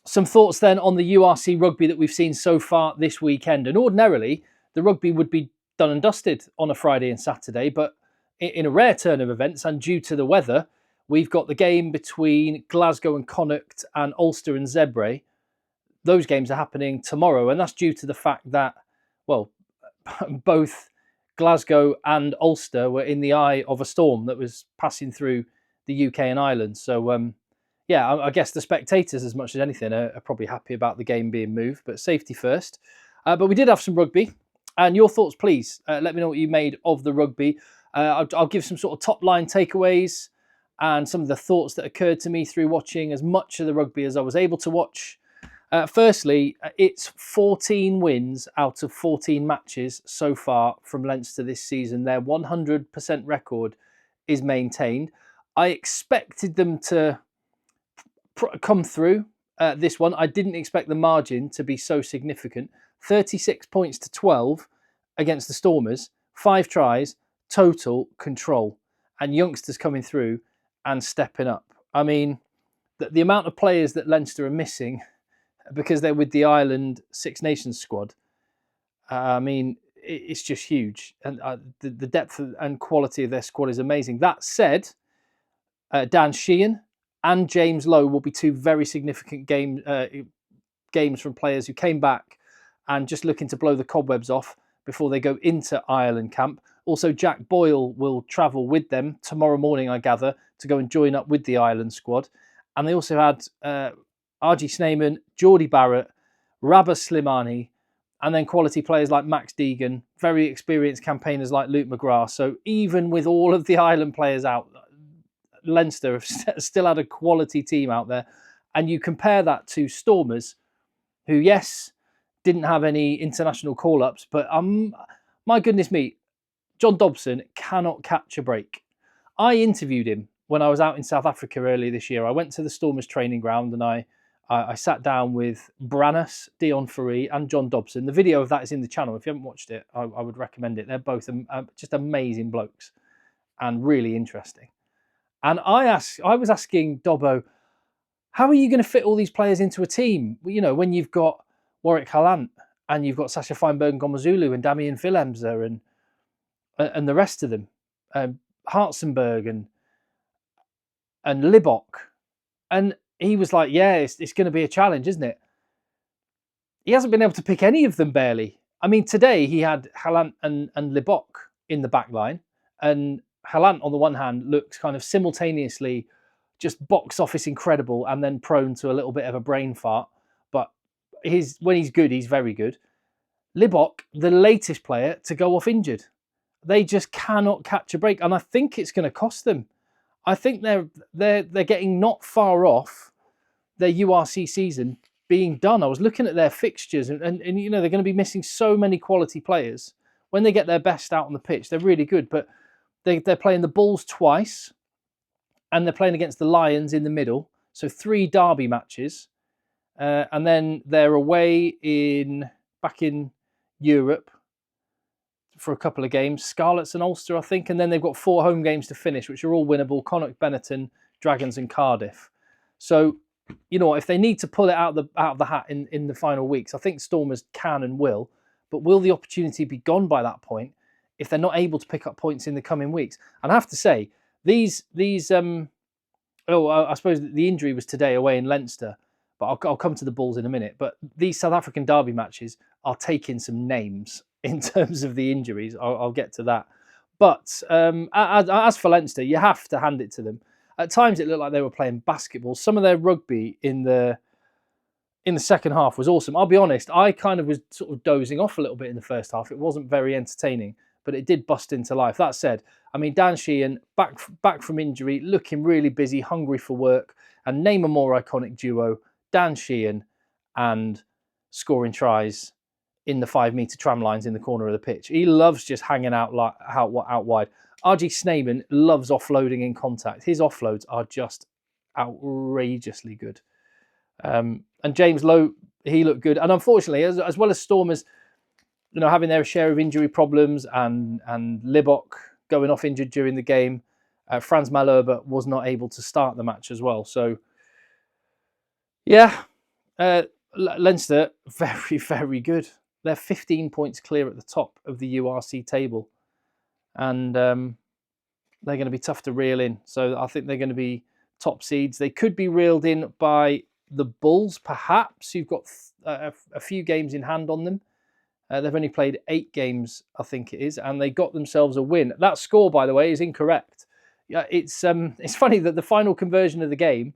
Some thoughts then on the URC rugby that we've seen so far this weekend. And ordinarily, the rugby would be done and dusted on a Friday and Saturday, but in a rare turn of events and due to the weather, we've got the game between Glasgow and Connacht and Ulster and Zebre. Those games are happening tomorrow, and that's due to the fact that, well, both Glasgow and Ulster were in the eye of a storm that was passing through the UK and Ireland. So, yeah, I guess the spectators, as much as anything, are probably happy about the game being moved, but safety first. But we did have some rugby, and your thoughts, please. Let me know what you made of the rugby. I'll give some sort of top-line takeaways and some of the thoughts that occurred to me through watching as much of the rugby as I was able to watch. Firstly, it's 14 wins out of 14 matches so far from Leinster this season. Their 100% record is maintained. I expected them to come through this one. I didn't expect the margin to be so significant. 36 points to 12 against the Stormers, 5 tries, total control, and youngsters coming through and stepping up. I mean, the amount of players that Leinster are missing because they're with the Ireland Six Nations squad, I mean, it's just huge. And the depth and quality of their squad is amazing. That said, Dan Sheehan and James Lowe will be 2 very significant games from players who came back and just looking to blow the cobwebs off before they go into Ireland camp. Also, Jack Boyle will travel with them tomorrow morning, I gather, to go and join up with the Ireland squad. And they also had RG Snyman, Geordie Barrett, Rabah Slimani, and then quality players like Max Deegan, very experienced campaigners like Luke McGrath. So even with all of the Ireland players out, Leinster have still had a quality team out there. And you compare that to Stormers, who, yes, didn't have any international call-ups, but my goodness me, John Dobson cannot catch a break. I interviewed him when I was out in South Africa earlier this year. I went to the Stormers training ground and I sat down with Brannis, Dion Faree and John Dobson. The video of that is in the channel. If you haven't watched it, I would recommend it. They're both just amazing blokes and really interesting. And I was asking Dobbo, how are you going to fit all these players into a team? You know, when you've got Warwick Hallant and you've got Sasha Feinberg-Ngomazulu and Damian Willemse and the rest of them, Hartzenberg and Libok. And he was like, yeah, it's going to be a challenge, isn't it? He hasn't been able to pick any of them barely. I mean, today he had Hallant and Libok in the back line. And Hallant, on the one hand, looks kind of simultaneously just box office incredible and then prone to a little bit of a brain fart. But when he's good, he's very good. Libok, the latest player to go off injured. They just cannot catch a break. And I think it's going to cost them. I think they're getting not far off their URC season being done. I was looking at their fixtures and you know, they're going to be missing so many quality players. When they get their best out on the pitch, they're really good. But they're playing the Bulls twice and they're playing against the Lions in the middle. So 3 derby matches. And then they're away back in Europe for a couple of games, Scarlets and Ulster, I think, and then they've got 4 home games to finish, which are all winnable: Connacht, Benetton, Dragons and Cardiff. So, you know, if they need to pull it out of the hat in the final weeks, I think Stormers can and will, but will the opportunity be gone by that point if they're not able to pick up points in the coming weeks? And I have to say, I suppose the injury was today away in Leinster, but I'll come to the Bulls in a minute. But these South African derby matches are taking some names in terms of the injuries. I'll get to that. But as for Leinster, you have to hand it to them. At times it looked like they were playing basketball. Some of their rugby in the second half was awesome. I'll be honest, I kind of was sort of dozing off a little bit in the first half. It wasn't very entertaining, but it did bust into life. That said, I mean, Dan Sheehan, back from injury, looking really busy, hungry for work, and name a more iconic duo, Dan Sheehan and scoring tries in the 5-metre tram lines in the corner of the pitch. He loves just hanging out wide. RG Snyman loves offloading in contact. His offloads are just outrageously good. And James Lowe, he looked good. And unfortunately, as well as Stormers, you know, having their share of injury problems and Libok going off injured during the game, Frans Malherbe was not able to start the match as well. So, yeah, Leinster, very, very good. They're 15 points clear at the top of the URC table. And they're going to be tough to reel in. So I think they're going to be top seeds. They could be reeled in by the Bulls, perhaps, who've got a few games in hand on them. They've only played 8 games, I think it is, and they got themselves a win. That score, by the way, is incorrect. Yeah, it's funny that the final conversion of the game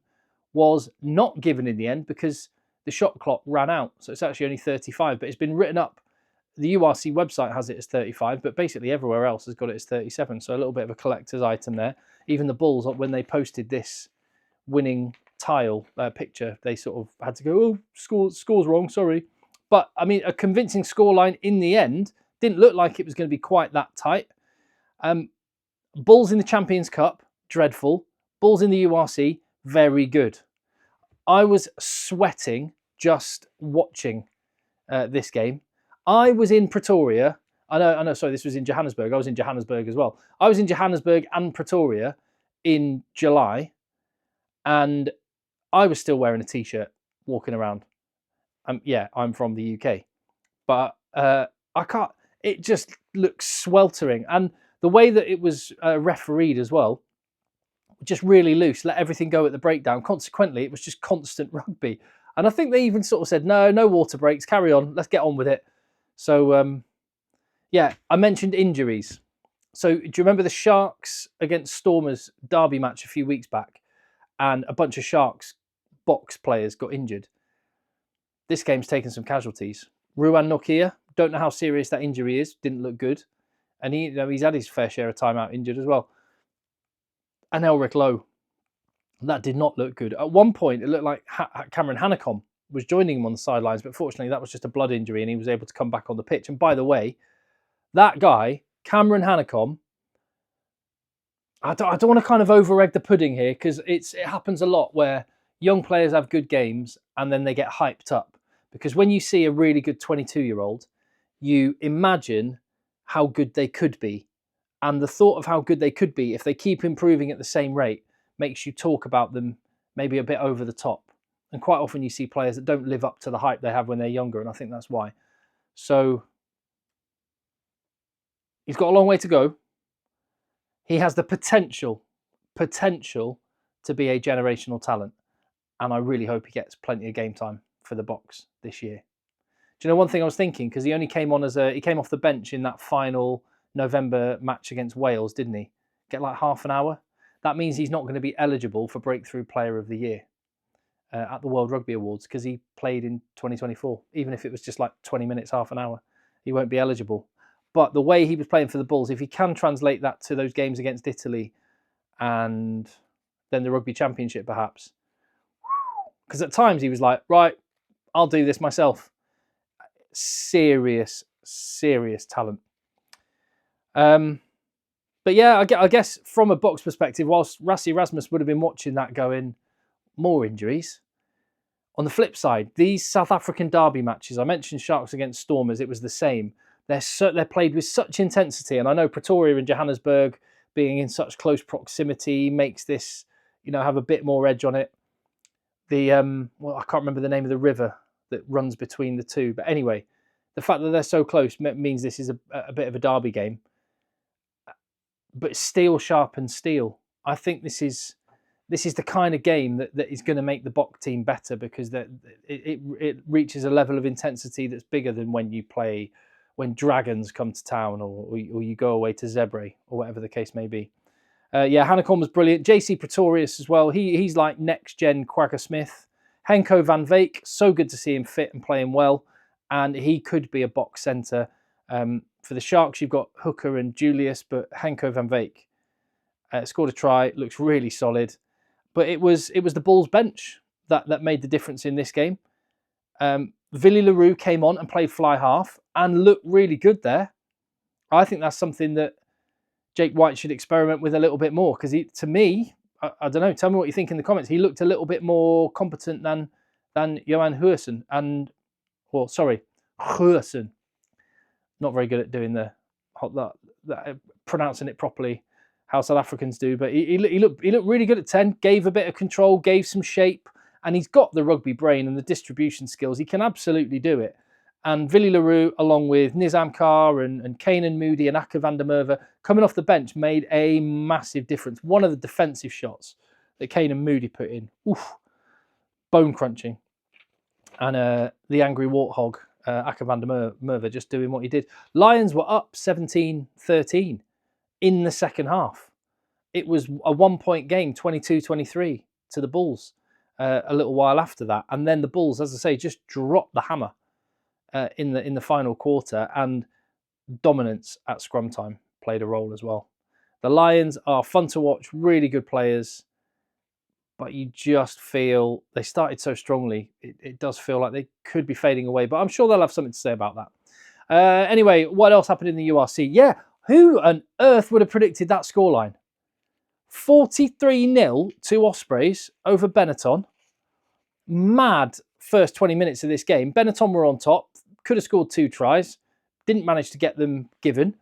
was not given in the end because the shot clock ran out. So it's actually only 35, but it's been written up. The URC website has it as 35, but basically everywhere else has got it as 37. So a little bit of a collector's item there. Even the Bulls, when they posted this winning tile picture, they sort of had to go, oh, score's wrong, sorry. But, I mean, a convincing scoreline in the end. Didn't look like it was going to be quite that tight. Bulls in the Champions Cup, dreadful. Bulls in the URC, very good. I was sweating just watching this game. I was in Pretoria. I know, sorry, this was in Johannesburg. I was in Johannesburg as well. I was in Johannesburg and Pretoria in July, and I was still wearing a T-shirt walking around. Yeah, I'm from the UK, but I can't. It just looks sweltering, and the way that it was refereed as well, just really loose. Let everything go at the breakdown. Consequently, it was just constant rugby, and I think they even sort of said, "No water breaks. Carry on. Let's get on with it." So yeah, I mentioned injuries. So do you remember the Sharks against Stormers derby match a few weeks back, and a bunch of Sharks box players got injured? This game's taken some casualties. Ruan Nokia, don't know how serious that injury is. Didn't look good. And he's had his fair share of time out injured as well. And Elric Lowe, that did not look good. At one point, it looked like Cameron Hanekom was joining him on the sidelines, but fortunately that was just a blood injury and he was able to come back on the pitch. And by the way, that guy, Cameron Hanekom, I don't want to kind of over-egg the pudding here because it happens a lot where young players have good games and then they get hyped up. Because when you see a really good 22-year-old, you imagine how good they could be. And the thought of how good they could be, if they keep improving at the same rate, makes you talk about them maybe a bit over the top. And quite often you see players that don't live up to the hype they have when they're younger, and I think that's why. So he's got a long way to go. He has the potential to be a generational talent. And I really hope he gets plenty of game time for the box this year. Do you know one thing I was thinking? Because he only came on he came off the bench in that final November match against Wales, didn't he? Get like half an hour. That means he's not going to be eligible for Breakthrough Player of the Year at the World Rugby Awards because he played in 2024. Even if it was just like 20 minutes, half an hour, he won't be eligible. But the way he was playing for the Bulls, if he can translate that to those games against Italy and then the Rugby Championship perhaps, because at times he was like, right, I'll do this myself. Serious talent. But yeah, I guess from a box perspective, whilst Rassie Erasmus would have been watching that going, more injuries. On the flip side, these South African derby matches, I mentioned Sharks against Stormers, it was the same. They're played with such intensity, and I know Pretoria and Johannesburg being in such close proximity makes this, have a bit more edge on it. I can't remember the name of the river that runs between the two, but anyway, the fact that they're so close means this is a bit of a derby game. But steel sharpens steel. I think this is the kind of game that is going to make the Bok team better because it reaches a level of intensity that's bigger than when Dragons come to town or you go away to Zebre or whatever the case may be. Hanekom was brilliant. JC Pretorius as well. He's like next-gen Quagga Smith. Henko van Veek, so good to see him fit and playing well. And he could be a box centre. For the Sharks, you've got Hooker and Julius, but Henko van Veek scored a try, looks really solid. But it was the Bulls bench that made the difference in this game. Villy LaRue came on and played fly half and looked really good there. I think that's something that Jake White should experiment with a little bit more because to me, I don't know, tell me what you think in the comments. He looked a little bit more competent than Johan Huursen Huursen. Not very good at doing that pronouncing it properly, how South Africans do. But he looked really good at 10. Gave a bit of control, gave some shape, And he's got the rugby brain and the distribution skills. He can absolutely do it. And Villy Leroux, along with Nizam Carr and Kanan Moody and Aka van der Merwe, coming off the bench, made a massive difference. One of the defensive shots that Kanan Moody put in, bone crunching. And the angry warthog, Aka van der Merwe, just doing what he did. Lions were up 17-13 in the second half. It was a 1-point game, 22-23 to the Bulls a little while after that. And then the Bulls, as I say, just dropped the hammer in the final quarter, and dominance at scrum time played a role as well. The Lions are fun to watch, really good players, but you just feel they started so strongly. It does feel like they could be fading away, but I'm sure they'll have something to say about that. Anyway, what else happened in the URC? Yeah, who on earth would have predicted that scoreline? 43-0 to Ospreys over Benetton. Mad first 20 minutes of this game. Benetton were on top, could have scored 2 tries, didn't manage to get them given.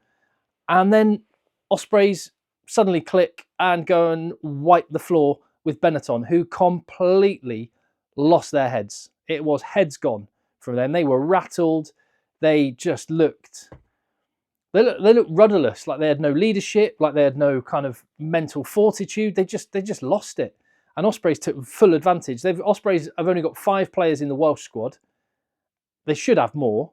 And then Ospreys suddenly click and go and wipe the floor with Benetton, who completely lost their heads. It was heads gone from them. They were rattled. They just looked... They looked rudderless, like they had no leadership, like they had no kind of mental fortitude. They just lost it. And Ospreys took full advantage. Ospreys have only got 5 players in the Welsh squad. They should have more.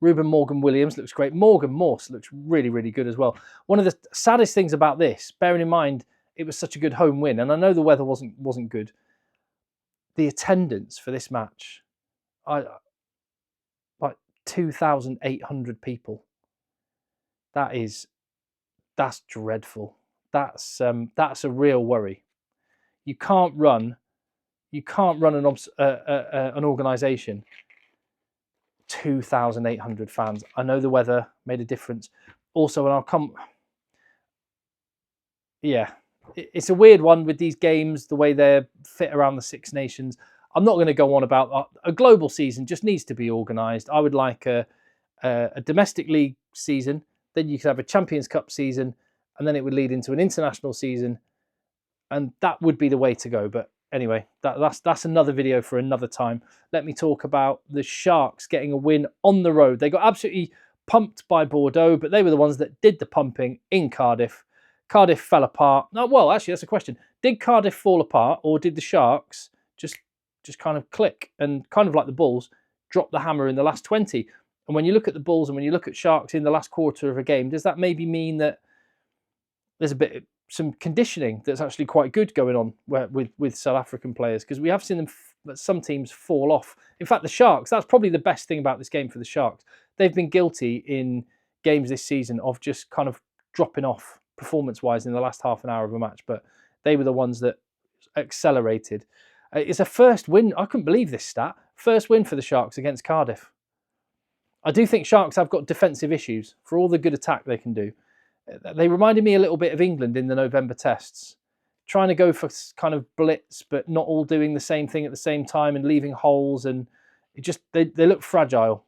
Ruben Morgan-Williams looks great. Morgan Morse looks really, really good as well. One of the saddest things about this, bearing in mind it was such a good home win, and I know the weather wasn't good, the attendance for this match, like 2,800 people. That's dreadful. That's a real worry. You can't run an organisation 2,800 fans. I know the weather made a difference. Also, and I'll come. Yeah, it's a weird one with these games, the way they're fit around the Six Nations. I'm not going to go on about a global season. Just needs to be organised. I would like a domestic league season. Then you could have a Champions Cup season, and then it would lead into an international season, and that would be the way to go. But anyway, that's another video for another time. Let me talk about the Sharks getting a win on the road. They got absolutely pumped by Bordeaux, but they were the ones that did the pumping in Cardiff. Cardiff fell apart. No, well, actually, that's a question. Did Cardiff fall apart, or did the Sharks just kind of click and, kind of like the Bulls, drop the hammer in the last 20? And when you look at the Bulls and when you look at Sharks in the last quarter of a game, does that maybe mean that there's some conditioning that's actually quite good going on with South African players? Because we have seen some teams fall off. In fact, the Sharks, that's probably the best thing about this game for the Sharks. They've been guilty in games this season of just kind of dropping off performance-wise in the last half an hour of a match, but they were the ones that accelerated. It's a first win. I couldn't believe this stat. First win for the Sharks against Cardiff. I do think Sharks have got defensive issues for all the good attack they can do. They reminded me a little bit of England in the November tests, trying to go for kind of blitz, but not all doing the same thing at the same time and leaving holes. And they look fragile.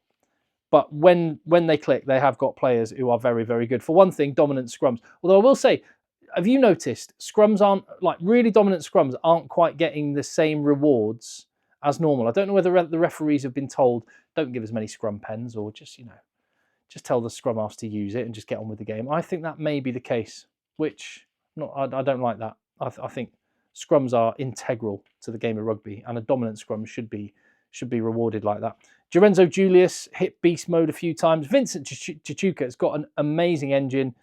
But when they click, they have got players who are very, very good. For one thing, dominant scrums. Although I will say, have you noticed scrums aren't, like really dominant scrums aren't quite getting the same rewards as normal? I don't know whether the referees have been told, don't give as many scrum pens, or just tell the scrum halves to use it and just get on with the game. I think that may be the case, which I don't like that. I think scrums are integral to the game of rugby, and a dominant scrum should be rewarded like that. Lorenzo Julius hit beast mode a few times. Vincent Chichuka has got an amazing engine.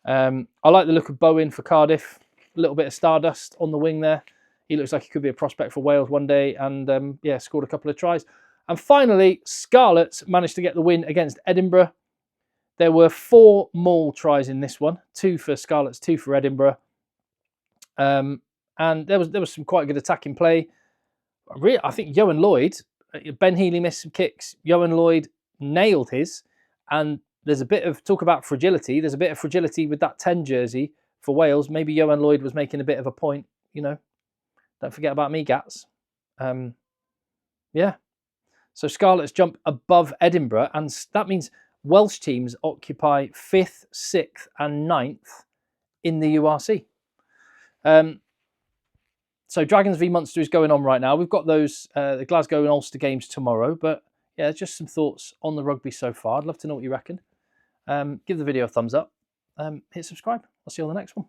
I like the look of Bowen for Cardiff. A little bit of stardust on the wing there. He looks like he could be a prospect for Wales one day, and scored a couple of tries. And finally, Scarlets managed to get the win against Edinburgh. There were 4 maul tries in this one, 2 for Scarlets, 2 for Edinburgh. And there was some quite good attacking play. I think Johan Lloyd, Ben Healy missed some kicks. Johan Lloyd nailed his. And there's a bit of talk about fragility. There's a bit of fragility with that 10 jersey for Wales. Maybe Johan Lloyd was making a bit of a point, Don't forget about me, Gats. So Scarlets jump above Edinburgh, and that means Welsh teams occupy 5th, 6th and 9th in the URC. So Dragons v Munster is going on right now. We've got those the Glasgow and Ulster games tomorrow. But yeah, just some thoughts on the rugby so far. I'd love to know what you reckon. Give the video a thumbs up. Hit subscribe. I'll see you on the next one.